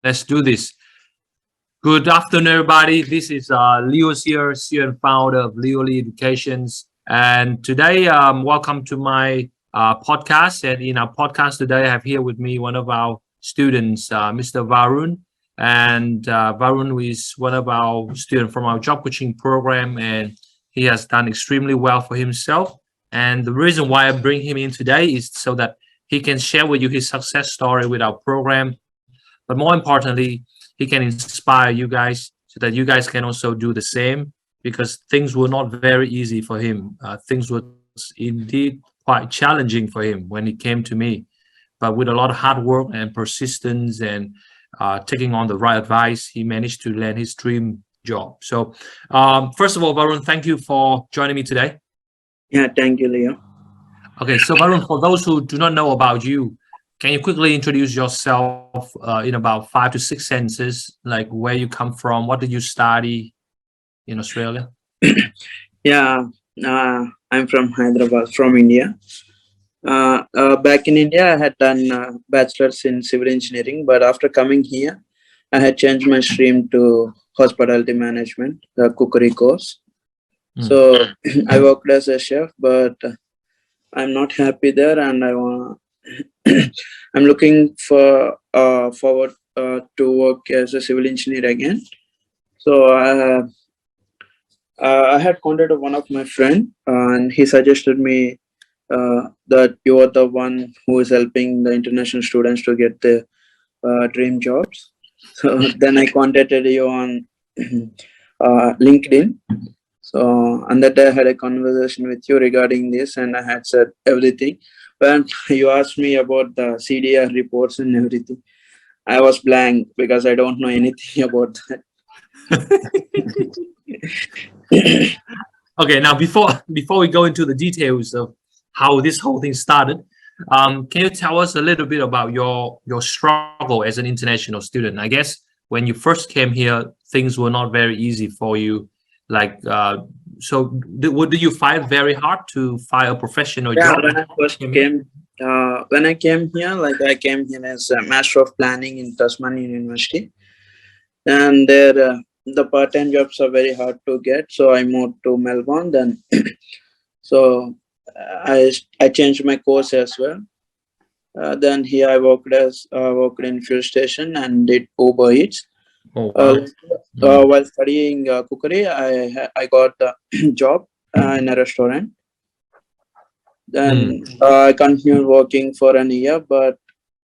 Let's do this. Good afternoon, everybody. This is Leo's here, CEO and founder of 𝗩𝗜𝗦𝗧𝗢𝗏. And today, welcome to my podcast. And in our podcast today, I have here with me one of our students, Mr. Varun. And Varun is one of our students from our job coaching program, and he has done extremely well for himself. And the reason why I bring him in today is so that he can share with you his success story with our program. But more importantly, he can inspire you guys so that you guys can also do the same, because things were not very easy for him. Things were indeed quite challenging for him when he came to me. But with a lot of hard work and persistence and taking on the right advice, he managed to land his dream job. So first of all, Varun, thank you for joining me today. Yeah, thank you, Leo. Okay, so Varun, for those who do not know about you, can you quickly introduce yourself in about 5 to 6 sentences, like where you come from, what did you study in Australia? Yeah, I'm from Hyderabad, from India. Back in India, I had done bachelor's in civil engineering, but after coming here, I had changed my stream to hospitality management, the cookery course. So I worked as a chef, but I'm not happy there, and I'm looking for forward to work as a civil engineer again. So I had contacted one of my friend, and he suggested me that you are the one who is helping the international students to get their dream jobs. So then I contacted you on LinkedIn. So on that day I had a conversation with you regarding this, and I had said everything. When you asked me about the CDR reports and everything, I was blank because I don't know anything about that. Okay, now before we go into the details of how this whole thing started, can you tell us a little bit about your struggle as an international student? I guess when you first came here, things were not very easy for you. Like, so what do you find very hard to find a professional job? When I first came, when I came here, like I came here as a Master of Planning in Tasmania University, and there the part-time jobs are very hard to get. So I moved to Melbourne. Then, so I changed my course as well. Then here I worked in fuel station and did Uber Eats. Oh, wow. While studying cookery, I got a job in a restaurant. Then I continued working for an year, but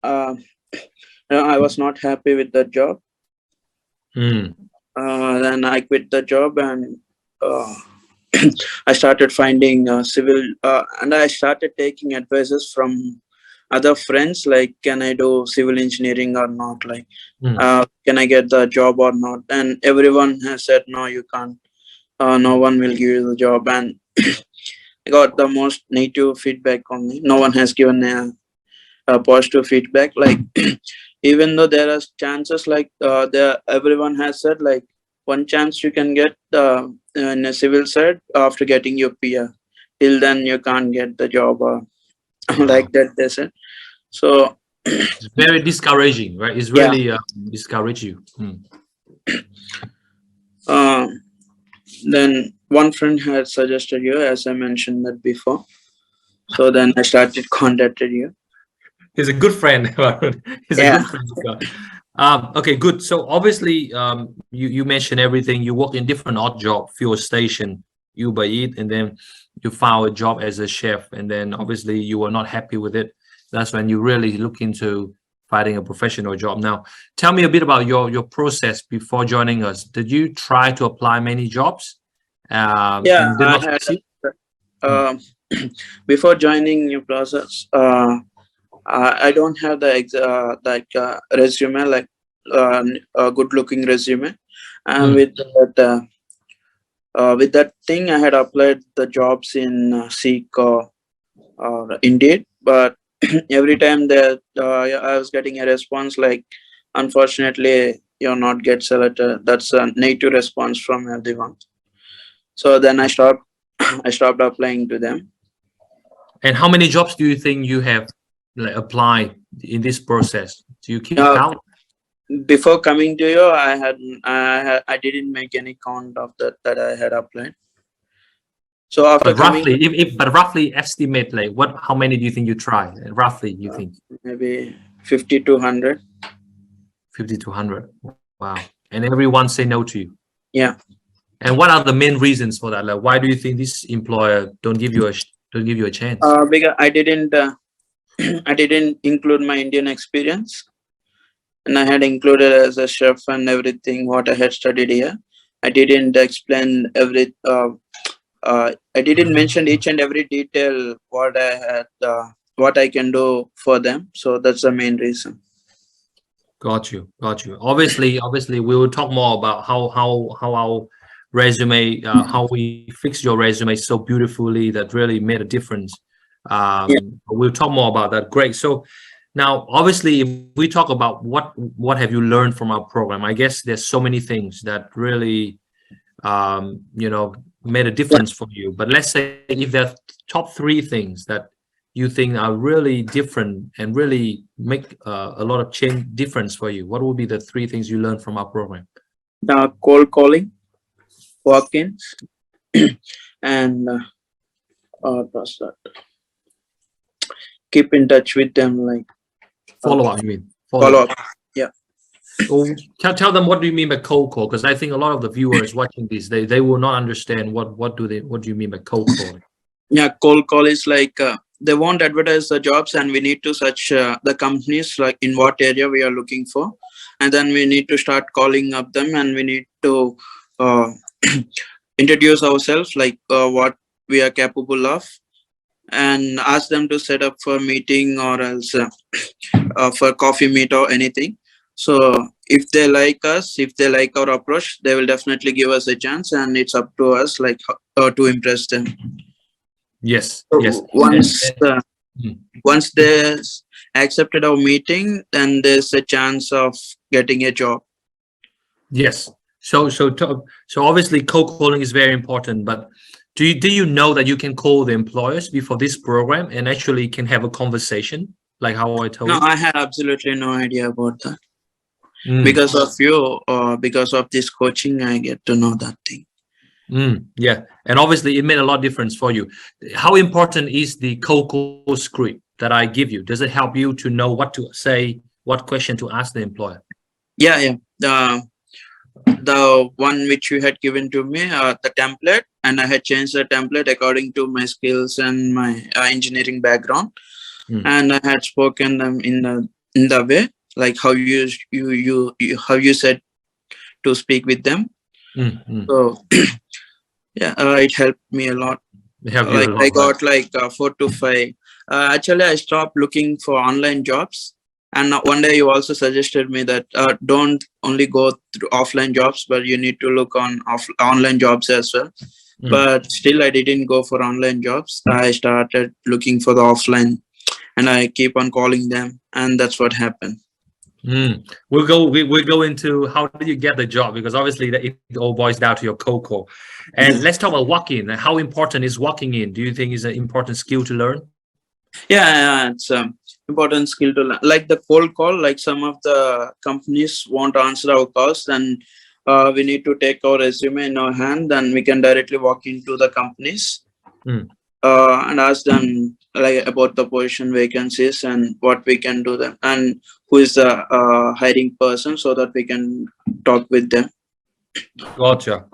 I was not happy with the job. Then I quit the job, and I started finding civil, and I started taking advices from other friends, like, can I do civil engineering or not? Like, can I get the job or not? And everyone has said, no, you can't. No one will give you the job. And I got the most negative feedback on me. No one has given a positive feedback. Like, even though there are chances, like everyone has said, like, one chance you can get in a civil side after getting your PR. Till then, you can't get the job. Like that, they said. So it's very discouraging, right? It's really discourage you. Then one friend had suggested you, as I mentioned that before. So then I started contacting you. He's a good friend. He's a good friend. Okay, good. So obviously, you mentioned everything. You work in different odd job, fuel station, Uber Eats, and then you found a job as a chef, and then obviously you were not happy with it. That's when you really look into finding a professional job. Now, tell me a bit about your process before joining us. Did you try to apply many jobs? Before joining your process, I don't have the resume, like a good-looking resume, and with that thing, I had applied the jobs in Seek or Indeed, but every time that I was getting a response like, unfortunately, you're not get selected. That's a negative response from everyone. So then I stopped applying to them. And how many jobs do you think you have applied in this process? Do you keep count? before coming to you, I didn't make any count of that I had applied. So after But roughly, but roughly estimate like how many do you think you try? Roughly, you think maybe 50 to 100. 50 to 100. Wow. And everyone say no to you. Yeah. And what are the main reasons for that? Like, why do you think this employer don't give you a chance? Because I didn't I didn't include my Indian experience, and I had included as a chef and everything what I had studied here. I didn't explain I didn't mention each and every detail what I had, what I can do for them. So that's the main reason. Got you. Obviously, we will talk more about how our resume, how we fix your resume so beautifully that really made a difference. We'll talk more about that. Great. So now, obviously, if we talk about what have you learned from our program, I guess there's so many things that really, made a difference for you. But let's say if there are top 3 things that you think are really different and really make a lot of difference for you, what would be the 3 things you learned from our program? Cold calling, walk-ins, and what's that? Keep in touch with them, like follow up. You mean follow up? Yeah. So tell them, what do you mean by cold call? Because I think a lot of the viewers watching this, they will not understand what do you mean by cold calling? Yeah, cold call is like they won't advertise the jobs, and we need to search the companies like in what area we are looking for, and then we need to start calling up them, and we need to introduce ourselves, like what we are capable of, and ask them to set up for a meeting or else for coffee meet or anything. So if they like us, if they like our approach, they will definitely give us a chance, and it's up to us like to impress them. Yes. So yes. Once they accepted our meeting, then there's a chance of getting a job. Yes. So obviously cold calling is very important, but do you know that you can call the employers before this program and actually can have a conversation like how I told you? No, I had absolutely no idea about that. Because of you, or because of this coaching, I get to know that thing. Yeah, and obviously it made a lot of difference for you. How important is the cold call script that I give you? Does it help you to know what to say, what question to ask the employer? Yeah. The one which you had given to me, the template, and I had changed the template according to my skills and my engineering background, and I had spoken them in the way like how you said to speak with them. So yeah, it helped me a lot. I got like 4 to 5. Actually, I stopped looking for online jobs, and one day you also suggested me that don't only go through offline jobs, but you need to look on online jobs as well. But still, I didn't go for online jobs. I started looking for the offline, and I keep on calling them, and that's what happened. We'll go into how did you get the job, because obviously it all boils down to your cold call. And let's talk about walk-in. How important is walking in? Do you think is an important skill to learn? Yeah, it's important skill to learn. Like the cold call, like some of the companies won't answer our calls, then we need to take our resume in our hand, and we can directly walk into the companies and ask them like about the position vacancies and what we can do them, and who is the hiring person, so that we can talk with them. Gotcha.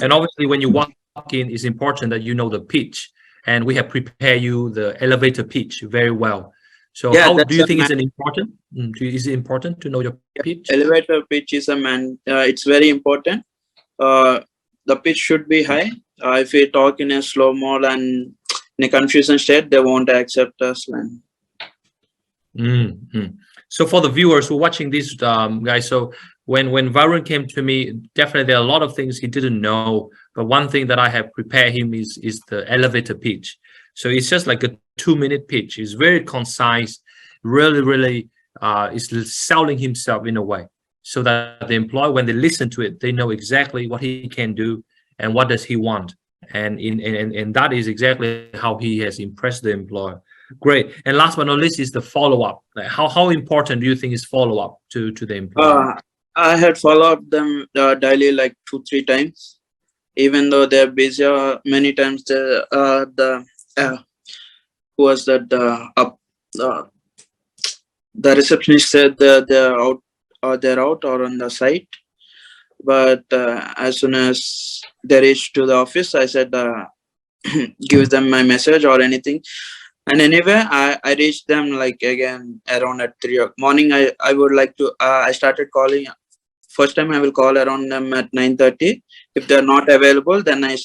And obviously when you walk in, it's important that you know the pitch, and we have prepared you the elevator pitch very well. So yeah, how do you think it's important? Is it important to know your pitch? Elevator pitch is it's very important. The pitch should be high. If we talk in a slow mode and in a confusion state, they won't accept us. So for the viewers who are watching this, guys, so when Varun came to me, definitely there are a lot of things he didn't know, but one thing that I have prepared him is the elevator pitch. So it's just like a 2-minute pitch. It's very concise, really is selling himself in a way, so that the employer, when they listen to it, they know exactly what he can do and what does he want. And that is exactly how he has impressed the employer. Great. And last but not least is the follow-up. Like how important do you think is follow-up to the employee? I had follow up them daily like 2-3 times, even though they're busy. Many times the who was that the receptionist said that they're out or on the site. But as soon as they reached to the office, I said give them my message or anything. And anyway, I reached them like again around at 3 o'clock morning. I would like to I started calling. First time I will call around them at 9:30. If they're not available, then I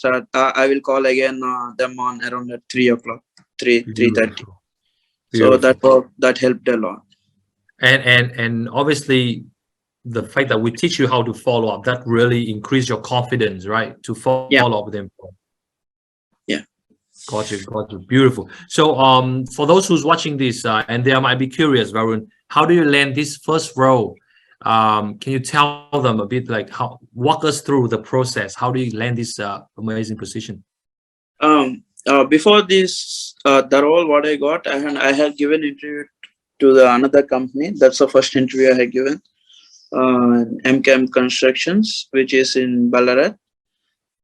will call again them on around at 3 o'clock, 3:30. So that helped a lot. And obviously the fact that we teach you how to follow up, that really increase your confidence, right? To follow up with them. Yeah. Got you. Beautiful. So for those who's watching this and they might be curious, Varun, how do you land this first role? Can you tell them a bit, like, walk us through the process? How do you land this amazing position? Before this, the role what I got, I had given interview to another company. That's the first interview I had given. MKM Constructions, which is in Ballarat,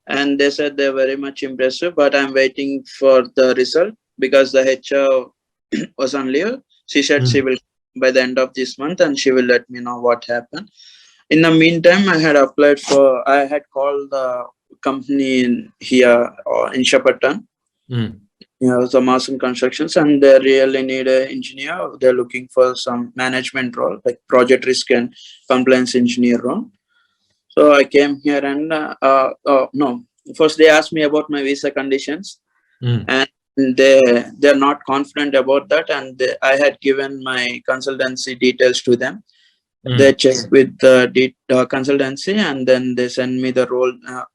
and they said they're very much impressive, but I'm waiting for the result because the HR was on leave. She said she will by the end of this month and she will let me know what happened. In the meantime, I had called the company in here in Shepparton. The Mason Constructions, and they really need an engineer. They're looking for some management role, like project risk and compliance engineer role. So I came here and first they asked me about my visa conditions, and they're not confident about that. And I had given my consultancy details to them. They checked with the consultancy, and then they send me the role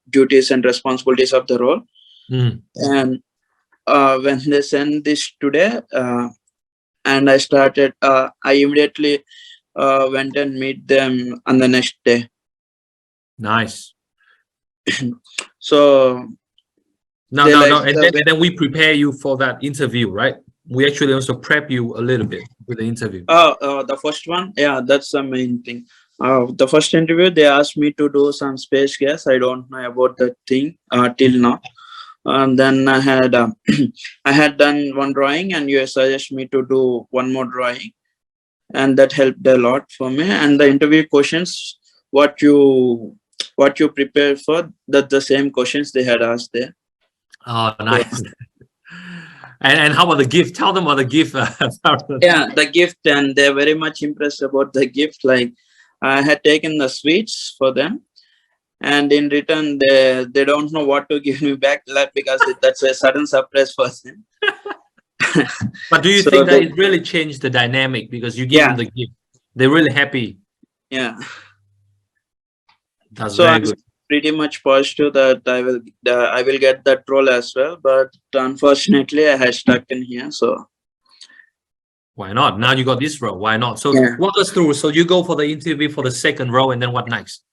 duties and responsibilities of the role. And when they sent this today, and I started, I immediately went and meet them on the next day. Nice. So and then we prepare you for that interview, right? We actually also prep you a little bit with the interview. The first one, yeah, that's the main thing. The first interview, they asked me to do some space gas. I don't know about that thing till now. And then I had I had done one drawing, and you suggested me to do one more drawing, and that helped a lot for me. And the interview questions, what you prepared for, that the same questions they had asked there. Oh, nice. And how about the gift? Tell them about the gift. Yeah, the gift, and they're very much impressed about the gift. Like, I had taken the sweets for them, and in return they don't know what to give me back, because that's a sudden surprise for them. But do you think that it really changed the dynamic because you give them the gift? They're really happy. Yeah, that's very good. Pretty much positive that I will get that role as well, but unfortunately I had stuck in here. So why not? Now you got this role. Why not? So walk us through. So you go for the interview for the second role, and then what next?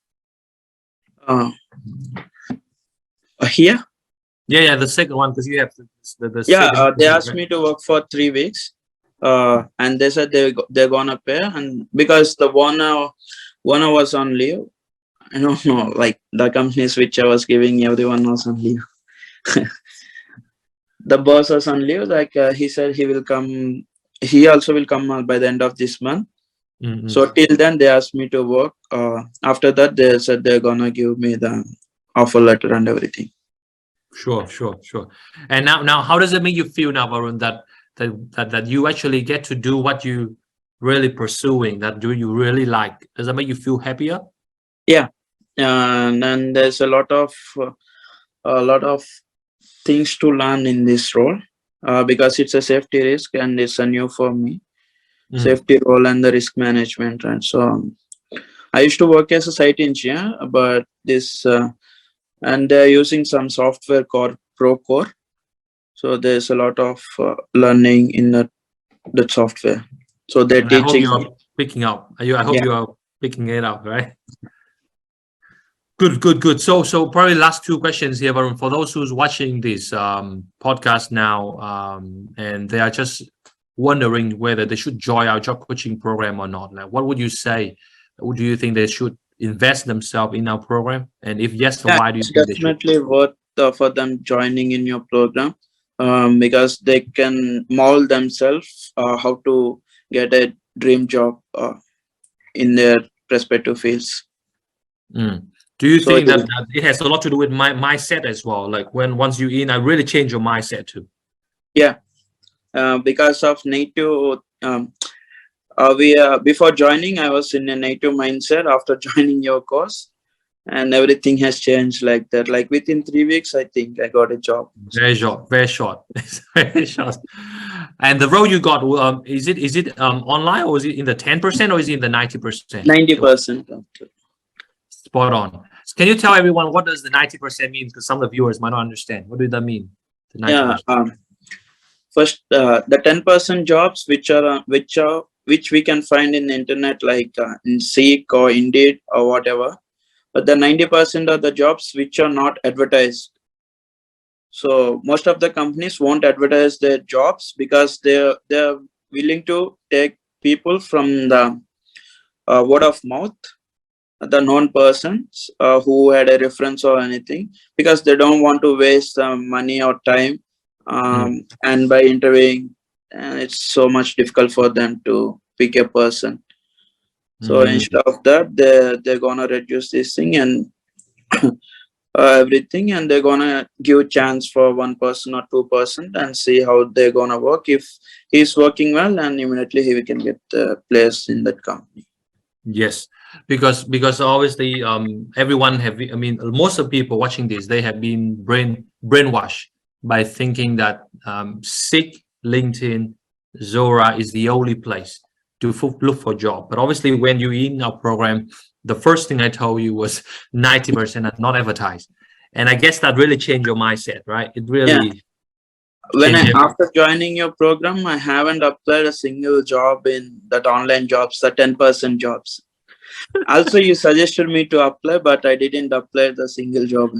Here? Yeah, the second one, because you have the they asked me to work for 3 weeks, and they said they're gonna pay, and because the owner was on leave. I don't know, like the companies which I was giving, everyone was on leave. The boss was on leave. Like he said he will come. He also will come by the end of this month. So till then they asked me to work. After that they said they're gonna give me the offer letter and everything. Sure. And now how does it make you feel now, Varun, that you actually get to do what you really pursuing, that you really like? Does that make you feel happier? Yeah. And there's a lot of things to learn in this role, because it's a safety risk and it's a new for me. Safety role and the risk management. And so I used to work as a site engineer, but this and they're using some software called Procore. So there's a lot of learning in that software. So they're teaching. I hope you're picking up. I hope you are picking it up, right? Good. So probably last 2 questions here, Varun. For those who's watching this podcast now, and they are just wondering whether they should join our job coaching program or not, like what would you say? Do you think they should invest themselves in our program? And if yes, so why do you it's think they should? definitely worth for them joining in your program, because they can mold themselves how to get a dream job in their respective fields. Do you think that it has a lot to do with my mindset as well? Like once you in, I really change your mindset too. Yeah, because of native, before joining, I was in a native mindset. After joining your course, and everything has changed like that. Like within 3 weeks, I think I got a job. Very short, very short, very short. And the role you got, is it online, or is it in the 10%, or is it in the 90%? 90%. Spot on. Can you tell everyone what does the 90% mean? Because some of the viewers might not understand. What does that mean? The 90%? Yeah. First, the 10% jobs which we can find in the internet, like in Seek or Indeed or whatever. But the 90% of the jobs which are not advertised. So most of the companies won't advertise their jobs because they're willing to take people from the word of mouth, the known persons who had a reference or anything, because they don't want to waste money or time, and by interviewing, it's so much difficult for them to pick a person. So instead of that, they're gonna reduce this thing and everything, and they're gonna give a chance for 1% or 2% and see how they're gonna work. If he's working well, and immediately he can get placed in that company. Yes, because obviously everyone have, I mean, most of the people watching this, they have been brainwashed by thinking that Seek, LinkedIn, Zora is the only place to look for a job. But obviously when you're in our program, the first thing I told you was 90% are not advertised. And I guess that really changed your mindset, right? It really after joining your program, I haven't applied a single job in that online jobs, the 10% jobs. Also, you suggested me to apply, but I didn't apply the single job.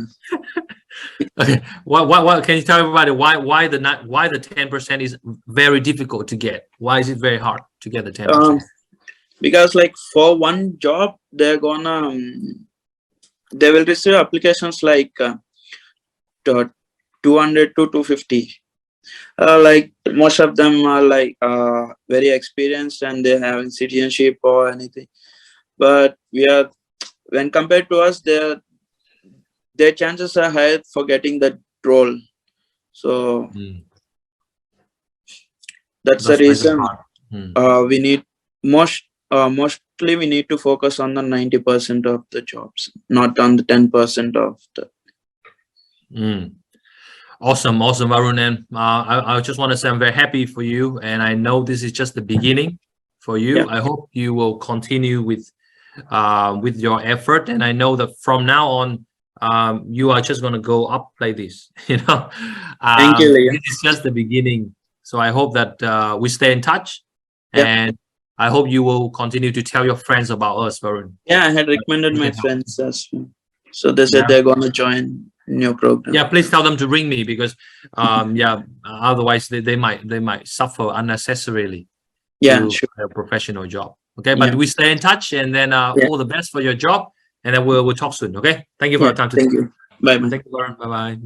Okay, what can you tell everybody why the 10% is very difficult to get? Why is it very hard to get the 10%? Because like for one job, they will receive applications like 200 to 250. Like most of them are like very experienced and they have citizenship or anything. But when compared to us, their chances are higher for getting that role. So that's the reason we need mostly we need to focus on the 90% of the jobs, not on the 10% of the. Awesome, Varun. And I just want to say I'm very happy for you, and I know this is just the beginning for you. I hope you will continue with your effort, and I know that from now on you are just going to go up like this. Thank you, Leah. This is just the beginning, so I hope that we stay in touch, and I hope you will continue to tell your friends about us, Varun. Yeah, I had recommended my friends as well, so they said they're going to join in your program. Yeah, please tell them to ring me, because otherwise they might suffer unnecessarily to a professional job. Okay, but we stay in touch, and then all the best for your job, and then we'll talk soon. Okay, thank you for your time today. Thank you. Bye. Thank you, Varun. Bye.